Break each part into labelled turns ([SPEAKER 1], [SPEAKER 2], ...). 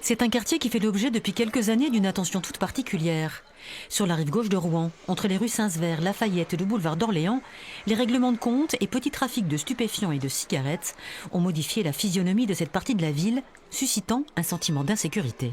[SPEAKER 1] C'est un quartier qui fait l'objet depuis quelques années d'une attention toute particulière. Sur la rive gauche de Rouen, entre les rues Saint-Sever, Lafayette et le boulevard d'Orléans, les règlements de compte et petits trafics de stupéfiants et de cigarettes ont modifié la physionomie de cette partie de la ville, suscitant un sentiment d'insécurité.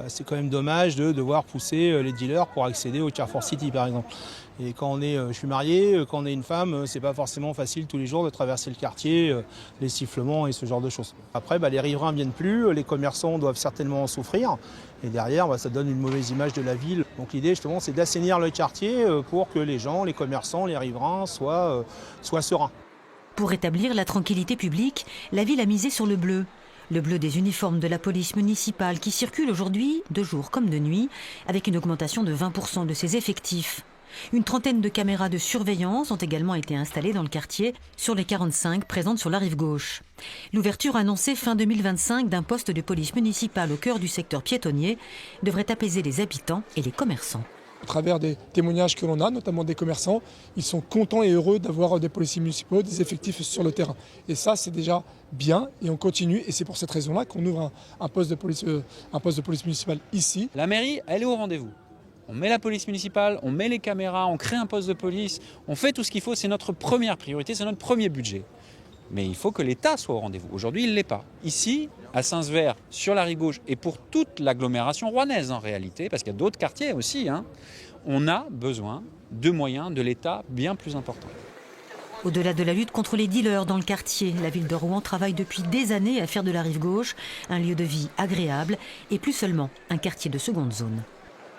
[SPEAKER 2] C'est quand même dommage de devoir pousser les dealers pour accéder au Carrefour City par exemple. Et quand je suis marié, quand on est une femme, c'est pas forcément facile tous les jours de traverser le quartier, les sifflements et ce genre de choses. Après, les riverains ne viennent plus, les commerçants doivent certainement en souffrir. Et derrière, ça donne une mauvaise image de la ville. Donc l'idée justement, c'est d'assainir le quartier pour que les gens, les commerçants, les riverains soient sereins.
[SPEAKER 1] Pour rétablir la tranquillité publique, la ville a misé sur le bleu. Le bleu des uniformes de la police municipale qui circule aujourd'hui, de jour comme de nuit, avec une augmentation de 20% de ses effectifs. Une trentaine de caméras de surveillance ont également été installées dans le quartier, sur les 45 présentes sur la rive gauche. L'ouverture annoncée fin 2025 d'un poste de police municipale au cœur du secteur piétonnier devrait apaiser les habitants et les commerçants.
[SPEAKER 3] À travers des témoignages que l'on a, notamment des commerçants, ils sont contents et heureux d'avoir des policiers municipaux, des effectifs sur le terrain. Et ça, c'est déjà bien et on continue. Et c'est pour cette raison-là qu'on ouvre un poste de police municipale ici.
[SPEAKER 4] La mairie, elle est au rendez-vous. On met la police municipale, on met les caméras, on crée un poste de police, on fait tout ce qu'il faut. C'est notre première priorité, c'est notre premier budget. Mais il faut que l'État soit au rendez-vous. Aujourd'hui, il ne l'est pas. Ici, à Saint-Sever, sur la rive gauche, et pour toute l'agglomération rouennaise en réalité, parce qu'il y a d'autres quartiers aussi, on a besoin de moyens de l'État bien plus importants.
[SPEAKER 1] Au-delà de la lutte contre les dealers dans le quartier, la ville de Rouen travaille depuis des années à faire de la rive gauche un lieu de vie agréable et plus seulement un quartier de seconde zone.